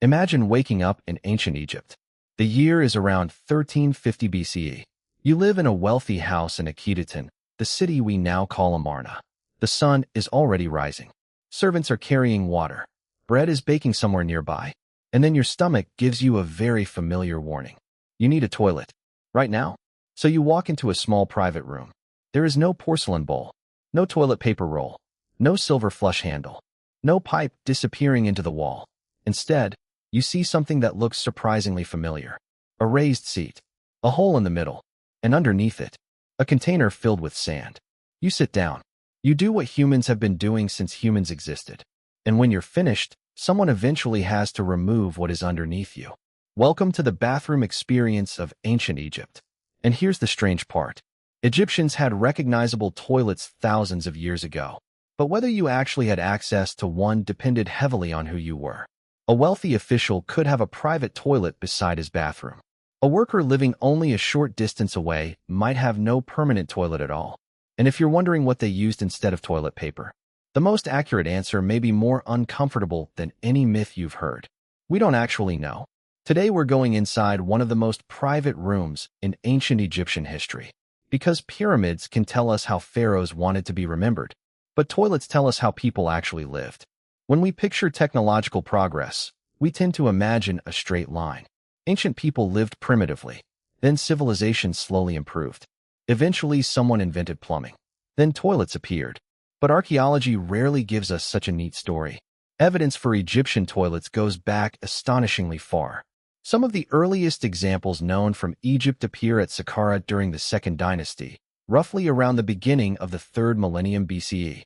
Imagine waking up in ancient Egypt. The year is around 1350 BCE. You live in a wealthy house in Akhetaten, the city we now call Amarna. The sun is already rising. Servants are carrying water. Bread is baking somewhere nearby. And then your stomach gives you a very familiar warning. You need a toilet. Right now? So you walk into a small private room. There is no porcelain bowl, no toilet paper roll, no silver flush handle, no pipe disappearing into the wall. Instead, you see something that looks surprisingly familiar. A raised seat, a hole in the middle, and underneath it, a container filled with sand. You sit down. You do what humans have been doing since humans existed. And when you're finished, someone eventually has to remove what is underneath you. Welcome to the bathroom experience of ancient Egypt. And here's the strange part. Egyptians had recognizable toilets thousands of years ago. But whether you actually had access to one depended heavily on who you were. A wealthy official could have a private toilet beside his bathroom. A worker living only a short distance away might have no permanent toilet at all. And if you're wondering what they used instead of toilet paper, the most accurate answer may be more uncomfortable than any myth you've heard. We don't actually know. Today we're going inside one of the most private rooms in ancient Egyptian history. Because pyramids can tell us how pharaohs wanted to be remembered, but toilets tell us how people actually lived. When we picture technological progress, we tend to imagine a straight line. Ancient people lived primitively. Then civilization slowly improved. Eventually, someone invented plumbing. Then toilets appeared. But archaeology rarely gives us such a neat story. Evidence for Egyptian toilets goes back astonishingly far. Some of the earliest examples known from Egypt appear at Saqqara during the Second Dynasty, roughly around the beginning of the 3rd millennium BCE.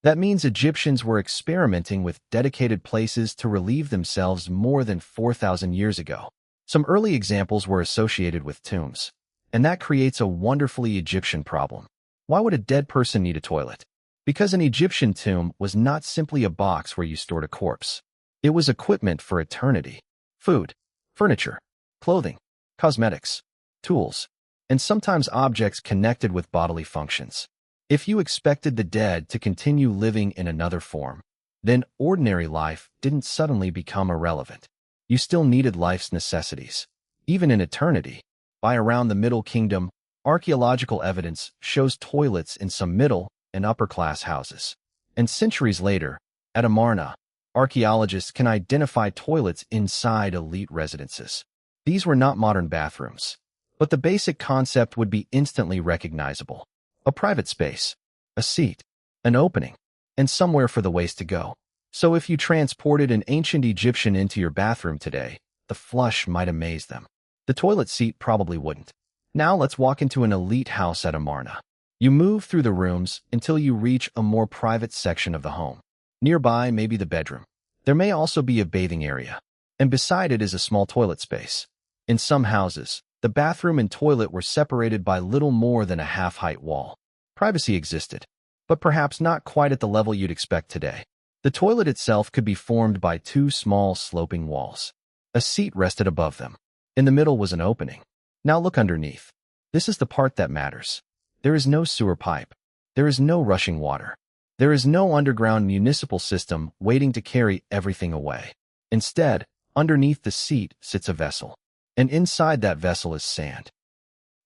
That means Egyptians were experimenting with dedicated places to relieve themselves more than 4,000 years ago. Some early examples were associated with tombs. And that creates a wonderfully Egyptian problem. Why would a dead person need a toilet? Because an Egyptian tomb was not simply a box where you stored a corpse. It was equipment for eternity. Food, furniture, clothing, cosmetics, tools, and sometimes objects connected with bodily functions. If you expected the dead to continue living in another form, then ordinary life didn't suddenly become irrelevant. You still needed life's necessities. Even in eternity, by around the Middle Kingdom, archaeological evidence shows toilets in some middle and upper-class houses. And centuries later, at Amarna, archaeologists can identify toilets inside elite residences. These were not modern bathrooms, but the basic concept would be instantly recognizable. A private space, a seat, an opening, and somewhere for the waste to go. So if you transported an ancient Egyptian into your bathroom today, the flush might amaze them. The toilet seat probably wouldn't. Now let's walk into an elite house at Amarna. You move through the rooms until you reach a more private section of the home. Nearby may be the bedroom. There may also be a bathing area. And beside it is a small toilet space. In some houses, the bathroom and toilet were separated by little more than a half-height wall. Privacy existed, but perhaps not quite at the level you'd expect today. The toilet itself could be formed by 2 small sloping walls. A seat rested above them. In the middle was an opening. Now look underneath. This is the part that matters. There is no sewer pipe. There is no rushing water. There is no underground municipal system waiting to carry everything away. Instead, underneath the seat sits a vessel. And inside that vessel is sand.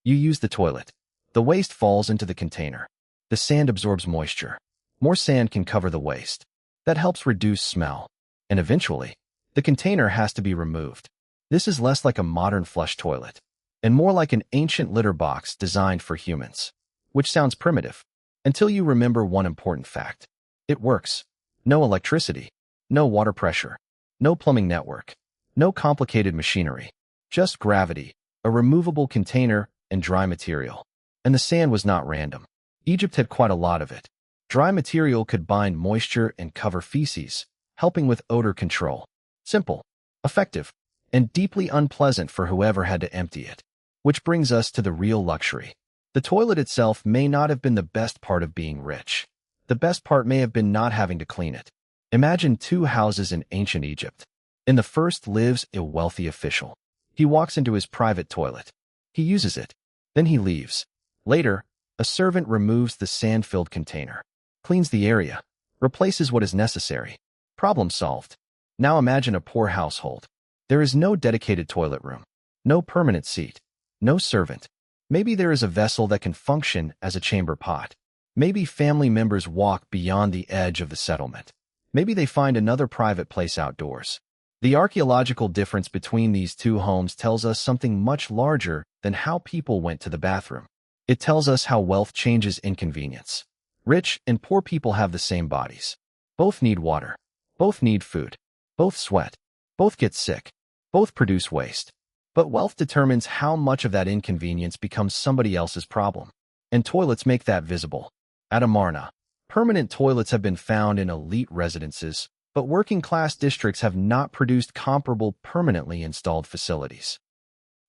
You use the toilet. The waste falls into the container. The sand absorbs moisture. More sand can cover the waste. That helps reduce smell. And eventually, the container has to be removed. This is less like a modern flush toilet, and more like an ancient litter box designed for humans. Which sounds primitive, until you remember one important fact. It works. No electricity, no water pressure, no plumbing network, no complicated machinery. Just gravity, a removable container, and dry material. And the sand was not random. Egypt had quite a lot of it. Dry material could bind moisture and cover feces, helping with odor control. Simple, effective, and deeply unpleasant for whoever had to empty it. Which brings us to the real luxury. The toilet itself may not have been the best part of being rich. The best part may have been not having to clean it. Imagine 2 houses in ancient Egypt. In the first lives a wealthy official. He walks into his private toilet. He uses it. Then he leaves. Later, a servant removes the sand-filled container, cleans the area, replaces what is necessary. Problem solved. Now imagine a poor household. There is no dedicated toilet room, no permanent seat, no servant. Maybe there is a vessel that can function as a chamber pot. Maybe family members walk beyond the edge of the settlement. Maybe they find another private place outdoors. The archaeological difference between these two homes tells us something much larger than how people went to the bathroom. It tells us how wealth changes inconvenience. Rich and poor people have the same bodies. Both need water. Both need food. Both sweat. Both get sick. Both produce waste. But wealth determines how much of that inconvenience becomes somebody else's problem. And toilets make that visible. At Amarna, permanent toilets have been found in elite residences, but working-class districts have not produced comparable permanently installed facilities.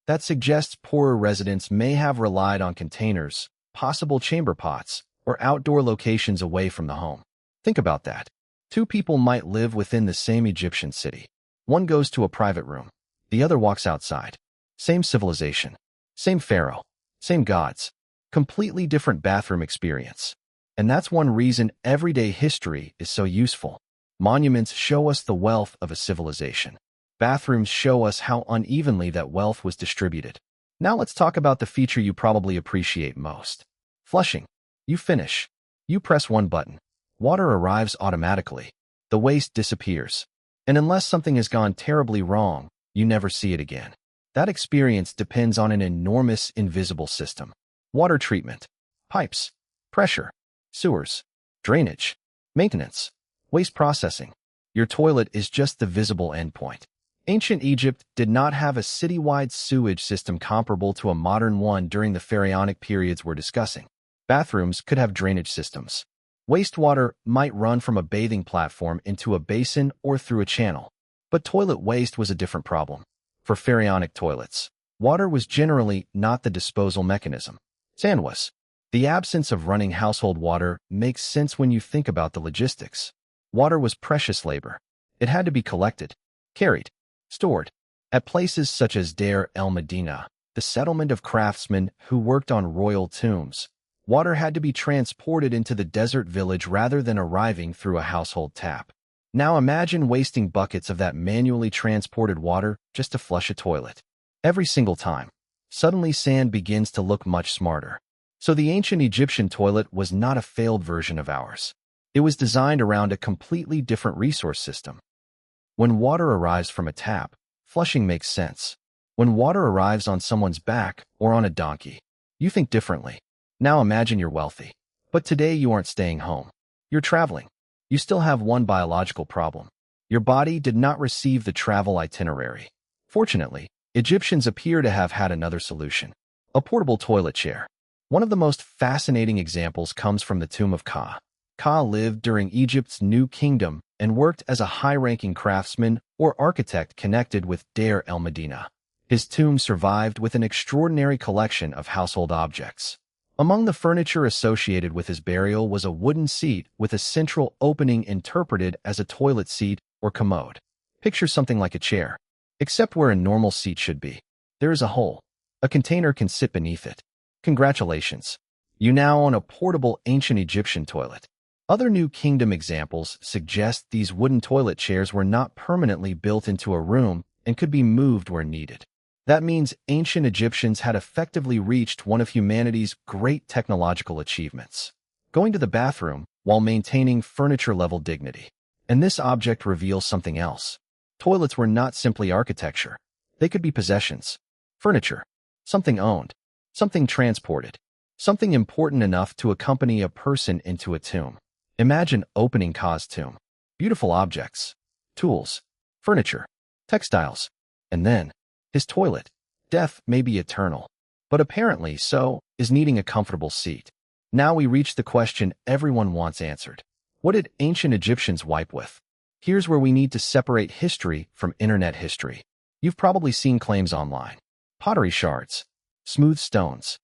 That suggests poorer residents may have relied on containers, possible chamber pots, or outdoor locations away from the home. Think about that. Two people might live within the same Egyptian city. One goes to a private room. The other walks outside. Same civilization. Same pharaoh. Same gods. Completely different bathroom experience. And that's one reason everyday history is so useful. Monuments show us the wealth of a civilization. Bathrooms show us how unevenly that wealth was distributed. Now let's talk about the feature you probably appreciate most. Flushing. You finish. You press one button. Water arrives automatically. The waste disappears. And unless something has gone terribly wrong, you never see it again. That experience depends on an enormous invisible system. Water treatment. Pipes. Pressure. Sewers. Drainage. Maintenance. Waste processing. Your toilet is just the visible endpoint. Ancient Egypt did not have a citywide sewage system comparable to a modern one during the pharaonic periods we're discussing. Bathrooms could have drainage systems. Wastewater might run from a bathing platform into a basin or through a channel. But toilet waste was a different problem. For pharaonic toilets, water was generally not the disposal mechanism. Sand was. The absence of running household water makes sense when you think about the logistics. Water was precious labor. It had to be collected, carried, stored. At places such as Deir el-Medina, the settlement of craftsmen who worked on royal tombs, water had to be transported into the desert village rather than arriving through a household tap. Now imagine wasting buckets of that manually transported water just to flush a toilet. Every single time. Suddenly sand begins to look much smarter. So the ancient Egyptian toilet was not a failed version of ours. It was designed around a completely different resource system. When water arrives from a tap, flushing makes sense. When water arrives on someone's back or on a donkey, you think differently. Now imagine you're wealthy. But today you aren't staying home. You're traveling. You still have one biological problem. Your body did not receive the travel itinerary. Fortunately, Egyptians appear to have had another solution. A portable toilet chair. One of the most fascinating examples comes from the tomb of Ka. Ka lived during Egypt's New Kingdom and worked as a high-ranking craftsman or architect connected with Deir el-Medina. His tomb survived with an extraordinary collection of household objects. Among the furniture associated with his burial was a wooden seat with a central opening interpreted as a toilet seat or commode. Picture something like a chair, except where a normal seat should be. There is a hole. A container can sit beneath it. Congratulations. You now own a portable ancient Egyptian toilet. Other New Kingdom examples suggest these wooden toilet chairs were not permanently built into a room and could be moved where needed. That means ancient Egyptians had effectively reached one of humanity's great technological achievements, going to the bathroom while maintaining furniture-level dignity. And this object reveals something else. Toilets were not simply architecture. They could be possessions, furniture, something owned, something transported, something important enough to accompany a person into a tomb. Imagine opening Ka's tomb. Beautiful objects, tools, furniture, textiles, and then his toilet. Death may be eternal, but apparently so is needing a comfortable seat. Now we reach the question everyone wants answered. What did ancient Egyptians wipe with? Here's where we need to separate history from internet history. You've probably seen claims online. Pottery shards, smooth stones,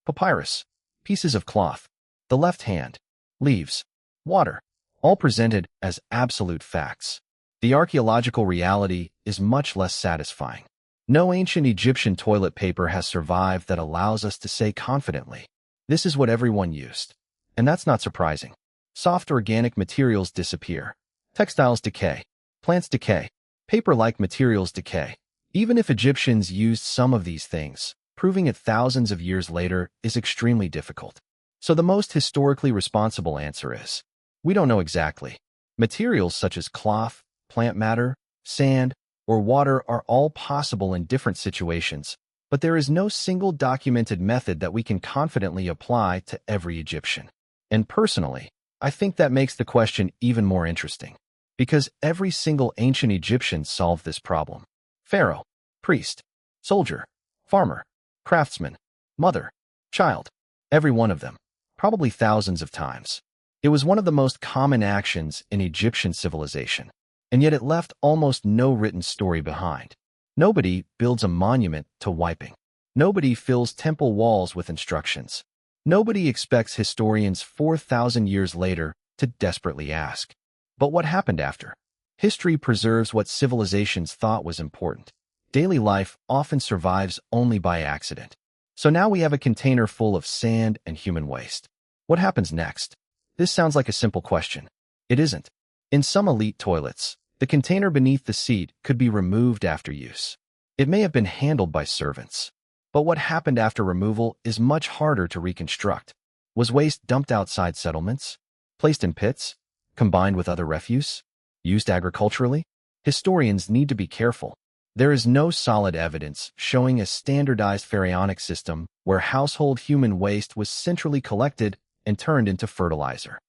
papyrus, pieces of cloth, the left hand, leaves, water, all presented as absolute facts. The archaeological reality is much less satisfying. No ancient Egyptian toilet paper has survived that allows us to say confidently, this is what everyone used. And that's not surprising. Soft organic materials disappear. Textiles decay. Plants decay. Paper-like materials decay. Even if Egyptians used some of these things, proving it thousands of years later is extremely difficult. So the most historically responsible answer is, we don't know exactly. Materials such as cloth, plant matter, sand, or water are all possible in different situations, but there is no single documented method that we can confidently apply to every Egyptian. And personally, I think that makes the question even more interesting, because every single ancient Egyptian solved this problem. Pharaoh, priest, soldier, farmer, craftsman, mother, child, every one of them, probably thousands of times. It was one of the most common actions in Egyptian civilization, and yet it left almost no written story behind. Nobody builds a monument to wiping. Nobody fills temple walls with instructions. Nobody expects historians 4,000 years later to desperately ask, but what happened after? History preserves what civilizations thought was important. Daily life often survives only by accident. So now we have a container full of sand and human waste. What happens next? This sounds like a simple question. It isn't. In some elite toilets, the container beneath the seat could be removed after use. It may have been handled by servants. But what happened after removal is much harder to reconstruct. Was waste dumped outside settlements? Placed in pits? Combined with other refuse? Used agriculturally? Historians need to be careful. There is no solid evidence showing a standardized pharaonic system where household human waste was centrally collected and turned into fertilizer.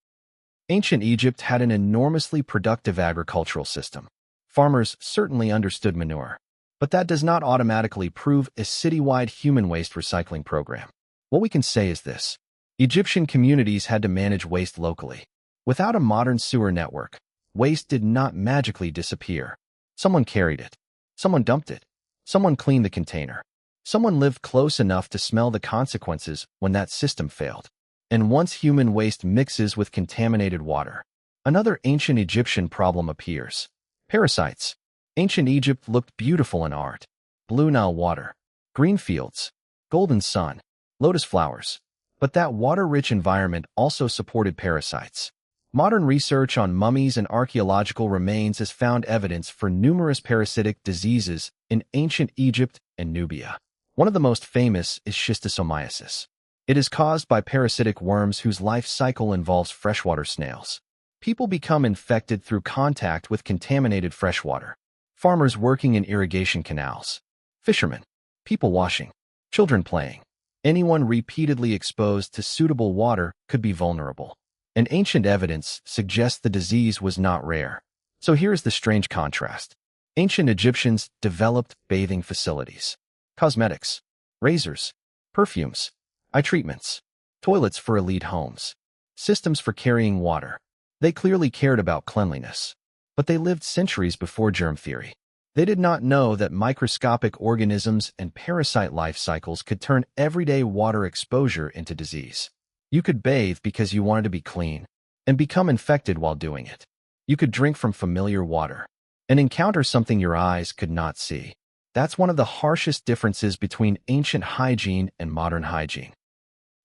Ancient Egypt had an enormously productive agricultural system. Farmers certainly understood manure, but that does not automatically prove a citywide human waste recycling program. What we can say is this: Egyptian communities had to manage waste locally. Without a modern sewer network, waste did not magically disappear. Someone carried it. Someone dumped it. Someone cleaned the container. Someone lived close enough to smell the consequences when that system failed. And once human waste mixes with contaminated water, another ancient Egyptian problem appears. Parasites. Ancient Egypt looked beautiful in art. Blue Nile water, green fields, golden sun, lotus flowers. But that water-rich environment also supported parasites. Modern research on mummies and archaeological remains has found evidence for numerous parasitic diseases in ancient Egypt and Nubia. One of the most famous is schistosomiasis. It is caused by parasitic worms whose life cycle involves freshwater snails. People become infected through contact with contaminated freshwater. Farmers working in irrigation canals, fishermen, people washing, children playing. Anyone repeatedly exposed to suitable water could be vulnerable. And ancient evidence suggests the disease was not rare. So here's the strange contrast. Ancient Egyptians developed bathing facilities, cosmetics, razors, perfumes, eye treatments, toilets for elite homes, systems for carrying water. They clearly cared about cleanliness, but they lived centuries before germ theory. They did not know that microscopic organisms and parasite life cycles could turn everyday water exposure into disease. You could bathe because you wanted to be clean and become infected while doing it. You could drink from familiar water and encounter something your eyes could not see. That's one of the harshest differences between ancient hygiene and modern hygiene.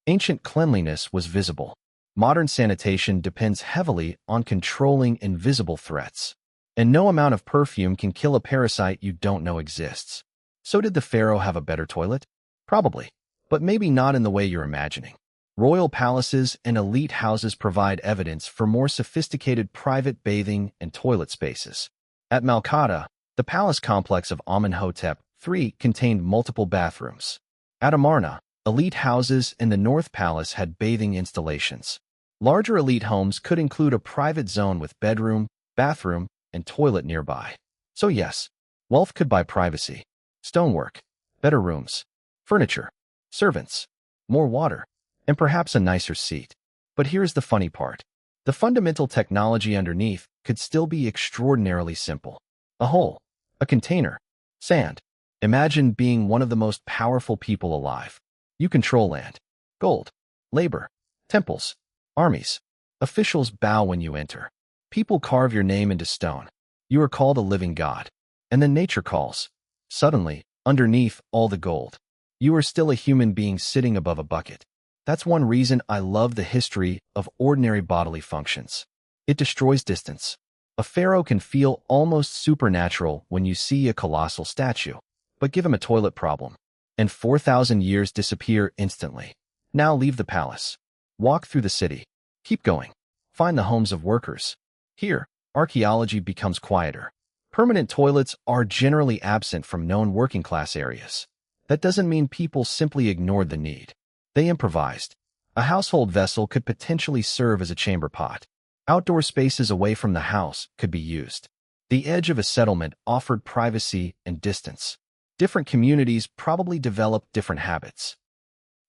Ancient cleanliness was visible. Modern sanitation depends heavily on controlling invisible threats. And no amount of perfume can kill a parasite you don't know exists. So did the pharaoh have a better toilet? Probably, but maybe not in the way you're imagining. Royal palaces and elite houses provide evidence for more sophisticated private bathing and toilet spaces. At Malkata, the palace complex of Amenhotep III contained multiple bathrooms. At Amarna, elite houses in the North Palace had bathing installations. Larger elite homes could include a private zone with bedroom, bathroom, and toilet nearby. So yes, wealth could buy privacy, stonework, better rooms, furniture, servants, more water, and perhaps a nicer seat. But here's the funny part. The fundamental technology underneath could still be extraordinarily simple. A hole, a container, sand. Imagine being one of the most powerful people alive. You control land, gold, labor, temples, armies. Officials bow when you enter. People carve your name into stone. You are called a living god. And then nature calls. Suddenly, underneath all the gold, you are still a human being sitting above a bucket. That's one reason I love the history of ordinary bodily functions. It destroys distance. A pharaoh can feel almost supernatural when you see a colossal statue, but give him a toilet problem, and 4,000 years disappear instantly. Now leave the palace. Walk through the city. Keep going. Find the homes of workers. Here, archaeology becomes quieter. Permanent toilets are generally absent from known working-class areas. That doesn't mean people simply ignored the need. They improvised. A household vessel could potentially serve as a chamber pot. Outdoor spaces away from the house could be used. The edge of a settlement offered privacy and distance. Different communities probably developed different habits.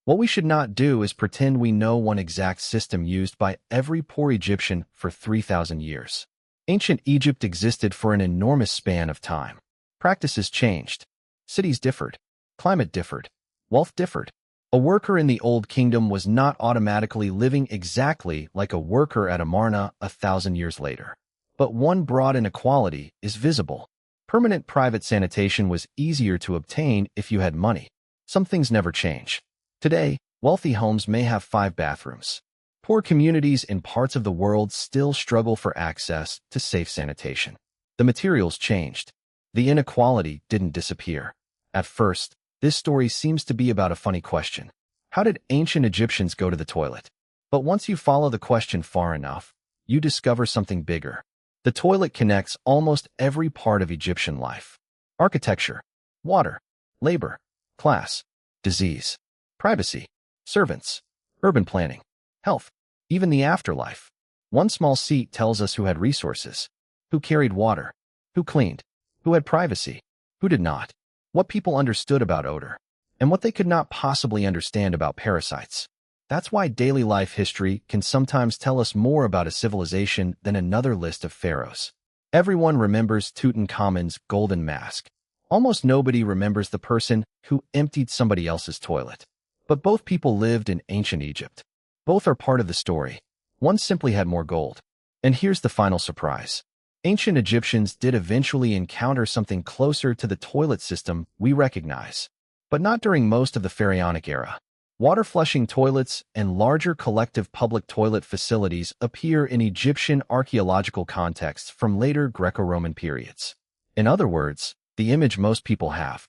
What we should not do is pretend we know one exact system used by every poor Egyptian for 3,000 years. Ancient Egypt existed for an enormous span of time. Practices changed. Cities differed. Climate differed. Wealth differed. A worker in the Old Kingdom was not automatically living exactly like a worker at Amarna 1,000 years later. But one broad inequality is visible. Permanent private sanitation was easier to obtain if you had money. Some things never change. Today, wealthy homes may have 5 bathrooms. Poor communities in parts of the world still struggle for access to safe sanitation. The materials changed. The inequality didn't disappear. At first, this story seems to be about a funny question. How did ancient Egyptians go to the toilet? But once you follow the question far enough, you discover something bigger. The toilet connects almost every part of Egyptian life. Architecture, water, labor, class, disease, privacy, servants, urban planning, health, even the afterlife. One small seat tells us who had resources, who carried water, who cleaned, who had privacy, who did not, what people understood about odor, and what they could not possibly understand about parasites. That's why daily life history can sometimes tell us more about a civilization than another list of pharaohs. Everyone remembers Tutankhamun's golden mask. Almost nobody remembers the person who emptied somebody else's toilet. But both people lived in ancient Egypt. Both are part of the story. One simply had more gold. And here's the final surprise. Ancient Egyptians did eventually encounter something closer to the toilet system we recognize. But not during most of the pharaonic era. Water-flushing toilets and larger collective public toilet facilities appear in Egyptian archaeological contexts from later Greco-Roman periods. In other words, the image most people have.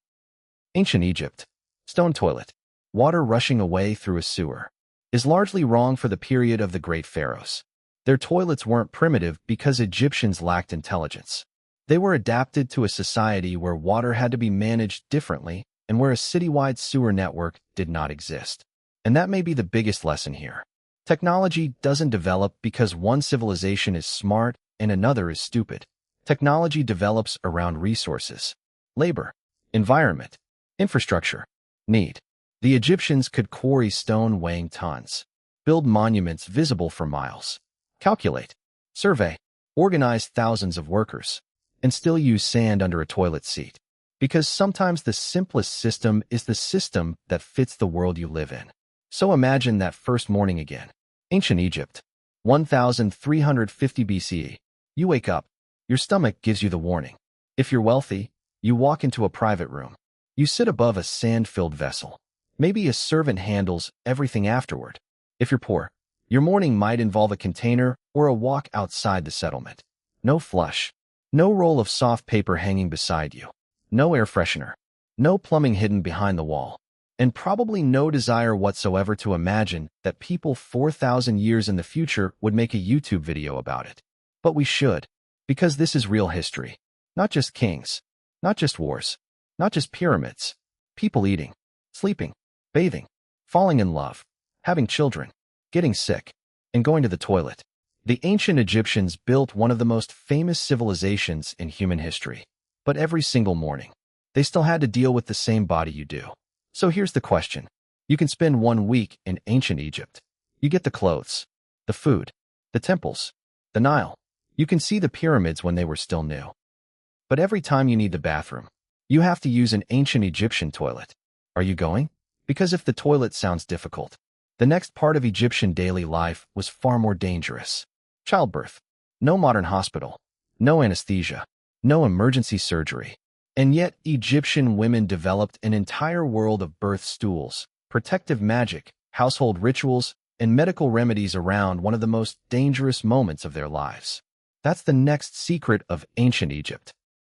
Ancient Egypt. Stone toilet. Water rushing away through a sewer. Is largely wrong for the period of the great pharaohs. Their toilets weren't primitive because Egyptians lacked intelligence. They were adapted to a society where water had to be managed differently and where a citywide sewer network did not exist. And that may be the biggest lesson here. Technology doesn't develop because one civilization is smart and another is stupid. Technology develops around resources, labor, environment, infrastructure, need. The Egyptians could quarry stone weighing tons, build monuments visible for miles, calculate, survey, organize thousands of workers, and still use sand under a toilet seat. Because sometimes the simplest system is the system that fits the world you live in. So imagine that first morning again. Ancient Egypt, 1350 BCE. You wake up. Your stomach gives you the warning. If you're wealthy, you walk into a private room. You sit above a sand-filled vessel. Maybe a servant handles everything afterward. If you're poor, your morning might involve a container or a walk outside the settlement. No flush. No roll of soft paper hanging beside you. No air freshener. No plumbing hidden behind the wall. And probably no desire whatsoever to imagine that people 4,000 years in the future would make a YouTube video about it. But we should, because this is real history. Not just kings. Not just wars. Not just pyramids. People eating, sleeping, bathing, falling in love, having children, getting sick, and going to the toilet. The ancient Egyptians built one of the most famous civilizations in human history. But every single morning, they still had to deal with the same body you do. So here's the question. You can spend 1 week in ancient Egypt. You get the clothes, the food, the temples, the Nile. You can see the pyramids when they were still new. But every time you need the bathroom, you have to use an ancient Egyptian toilet. Are you going? Because if the toilet sounds difficult, the next part of Egyptian daily life was far more dangerous. Childbirth. No modern hospital. No anesthesia. No emergency surgery. And yet Egyptian women developed an entire world of birth stools, protective magic, household rituals, and medical remedies around one of the most dangerous moments of their lives. That's the next secret of ancient Egypt.